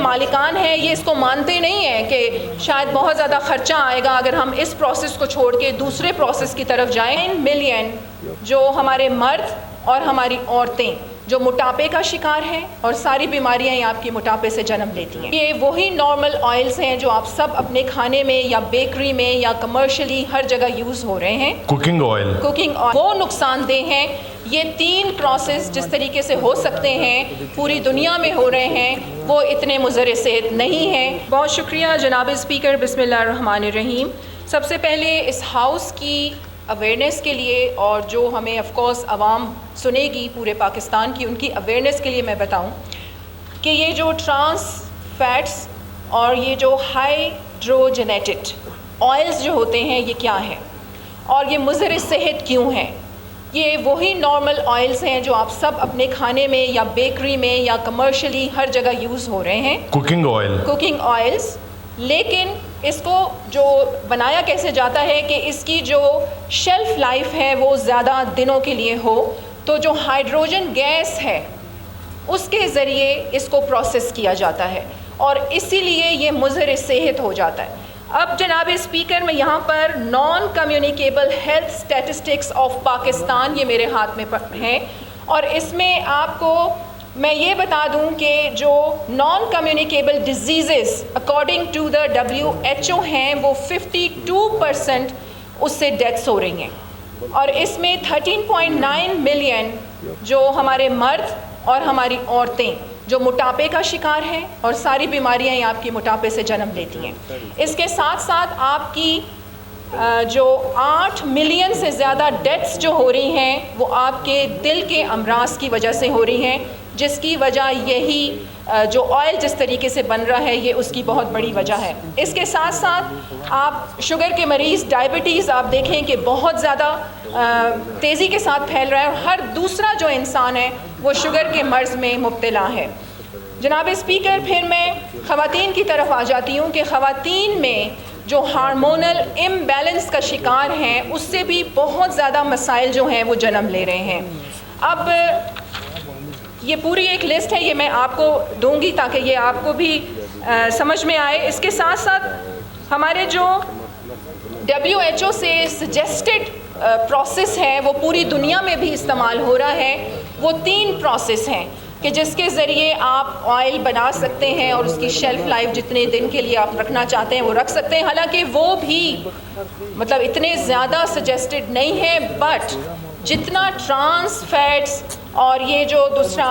مالکان ہیں یہ اس کو مانتے نہیں ہیں کہ شاید بہت زیادہ خرچہ آئے گا اگر ہم اس پروسیس کو چھوڑ کے دوسرے پروسیس کی طرف جائیں. 9 ملین جو ہمارے مرد اور ہماری عورتیں جو موٹاپے کا شکار ہیں اور ساری بیماریاں یہ آپ کی موٹاپے سے جنم لیتی ہیں. یہ وہی نارمل آئلز ہیں جو آپ سب اپنے کھانے میں یا بیکری میں یا کمرشلی ہر جگہ یوز ہو رہے ہیں. کوکنگ آئل وہ نقصان دہ ہیں. یہ 3 پروسیس جس طریقے سے ہو سکتے ہیں پوری دنیا میں ہو رہے ہیں وہ اتنے مضر صحت نہیں ہیں. بہت شکریہ جناب اسپیکر. بسم اللہ الرحمن الرحیم. سب سے پہلے اس ہاؤس کی اویئرنیس کے لیے اور جو ہمیں آف کورس عوام سنے گی پورے پاکستان کی ان کی اویئرنیس کے لیے میں بتاؤں کہ یہ جو ٹرانس فیٹس اور یہ جو ہائیڈروجنیٹڈ آئلز جو ہوتے ہیں یہ کیا ہیں اور یہ مضر صحت کیوں ہیں. یہ وہی نارمل آئلز ہیں جو آپ سب اپنے کھانے میں یا بیکری میں یا کمرشلی ہر جگہ یوز ہو رہے ہیں. Cooking oils. لیکن اس کو جو بنایا کیسے جاتا ہے کہ اس کی جو شیلف لائف ہے وہ زیادہ دنوں کے لیے ہو تو جو ہائیڈروجن گیس ہے اس کے ذریعے اس کو پروسیس کیا جاتا ہے اور اسی لیے یہ مضر صحت ہو جاتا ہے. اب جناب اسپیکر میں یہاں پر non communicable health statistics of Pakistan یہ میرے ہاتھ میں ہیں اور اس میں آپ کو میں یہ بتا دوں کہ جو non communicable diseases according to the WHO ہیں وہ 52% اس سے ڈیتھس ہو رہی ہیں اور اس میں 13.9 ملین جو ہمارے مرد اور ہماری عورتیں جو موٹاپے کا شکار ہیں اور ساری بیماریاں یہ آپ کی موٹاپے سے جنم لیتی ہیں. اس کے ساتھ ساتھ آپ کی جو 8 ملین سے زیادہ ڈیتھس جو ہو رہی ہیں وہ آپ کے دل کے امراض کی وجہ سے ہو رہی ہیں جس کی وجہ یہی جو آئل جس طریقے سے بن رہا ہے یہ اس کی بہت بڑی وجہ ہے. اس کے ساتھ ساتھ آپ شوگر کے مریض ڈائبٹیز آپ دیکھیں کہ بہت زیادہ تیزی کے ساتھ پھیل رہا ہے اور ہر دوسرا جو انسان ہے وہ شوگر کے مرض میں مبتلا ہے. جناب اسپیکر پھر میں خواتین کی طرف آ جاتی ہوں کہ خواتین میں جو ہارمونل امبیلنس کا شکار ہیں اس سے بھی بہت زیادہ مسائل جو ہیں وہ جنم لے رہے ہیں. اب یہ پوری ایک لسٹ ہے یہ میں آپ کو دوں گی تاکہ یہ آپ کو بھی سمجھ میں آئے. اس کے ساتھ ساتھ ہمارے جو WHO سے سجیسٹڈ پروسیس ہے وہ پوری دنیا میں بھی استعمال ہو رہا ہے. وہ 3 پروسیس ہیں کہ جس کے ذریعے آپ آئل بنا سکتے ہیں اور اس کی شیلف لائف جتنے دن کے لیے آپ رکھنا چاہتے ہیں وہ رکھ سکتے ہیں. حالانکہ وہ بھی مطلب اتنے زیادہ سجیسٹڈ نہیں ہیں بٹ جتنا ٹرانس فیٹس اور یہ جو دوسرا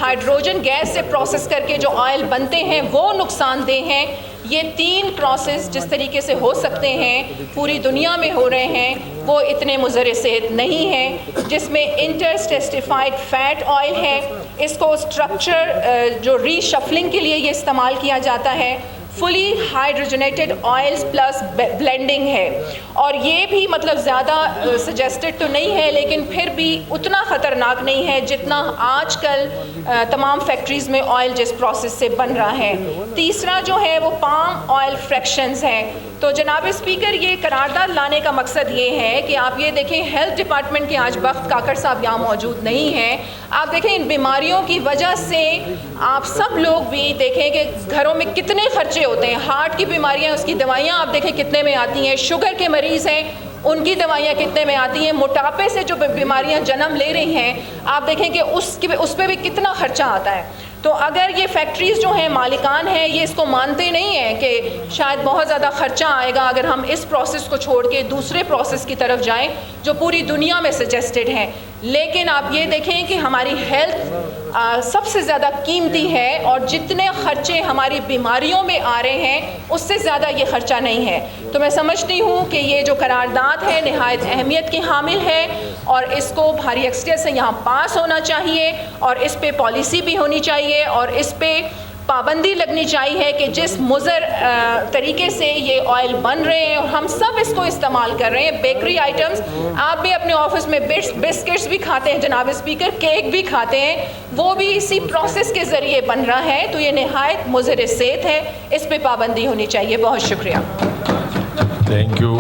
ہائیڈروجن گیس سے پروسیس کر کے جو آئل بنتے ہیں وہ نقصان دہ ہیں. یہ 3 پروسیس جس طریقے سے ہو سکتے ہیں پوری دنیا میں ہو رہے ہیں وہ اتنے مضر صحت نہیں ہیں. جس میں انٹرسٹیفائڈ فیٹ آئل ہے اس کو اسٹرکچر جو ری شفلنگ کے لیے یہ استعمال کیا جاتا ہے. فلی ہائیڈروجنیٹڈ آئلز پلس بلینڈنگ ہے اور یہ بھی مطلب زیادہ سجیسٹڈ تو نہیں ہے لیکن پھر بھی اتنا خطرناک نہیں ہے جتنا آج کل تمام فیکٹریز میں آئل جس پروسیس سے بن رہا ہے. تیسرا جو ہے وہ پام آئل فریکشنز ہیں. تو جناب اسپیکر یہ قرارداد لانے کا مقصد یہ ہے کہ آپ یہ دیکھیں ہیلتھ ڈپارٹمنٹ کے آج وقت کاکڑ صاحب یہاں موجود نہیں ہیں. آپ دیکھیں ان بیماریوں کی وجہ سے آپ سب لوگ بھی دیکھیں کہ گھروں میں کتنے خرچے ہوتے ہیں. ہارٹ کی بیماریاں اس کی دوائیاں آپ دیکھیں کتنے میں آتی ہیں. شوگر کے مریض ہیں ان کی دوائیاں کتنے میں آتی ہیں. موٹاپے سے جو بیماریاں جنم لے رہی ہیں آپ دیکھیں کہ اس پہ بھی کتنا خرچہ آتا ہے. تو اگر یہ فیکٹریز جو ہیں مالکان ہیں یہ اس کو مانتے نہیں ہیں کہ شاید بہت زیادہ خرچہ آئے گا اگر ہم اس پروسیس کو چھوڑ کے دوسرے پروسیس کی طرف جائیں جو پوری دنیا میں سجیسٹڈ ہیں. لیکن آپ یہ دیکھیں کہ ہماری ہیلتھ سب سے زیادہ قیمتی ہے اور جتنے خرچے ہماری بیماریوں میں آ رہے ہیں اس سے زیادہ یہ خرچہ نہیں ہے. تو میں سمجھتی ہوں کہ یہ جو قرارداد ہے نہایت اہمیت کی حامل ہے اور اس کو بھاری اکثریت سے یہاں پاس ہونا چاہیے اور اس پہ پالیسی بھی ہونی چاہیے اور اس پہ پابندی لگنی چاہیے کہ جس مضر طریقے سے یہ آئل بن رہے ہیں اور ہم سب اس کو استعمال کر رہے ہیں. بیکری آئٹمز آپ بھی اپنے آفس میں بسکٹس بھی کھاتے ہیں جناب اسپیکر, کیک بھی کھاتے ہیں, وہ بھی اسی پروسیس کے ذریعے بن رہا ہے. تو یہ نہایت مضر صحت ہے, اس پہ پابندی ہونی چاہیے. بہت شکریہ. Thank you.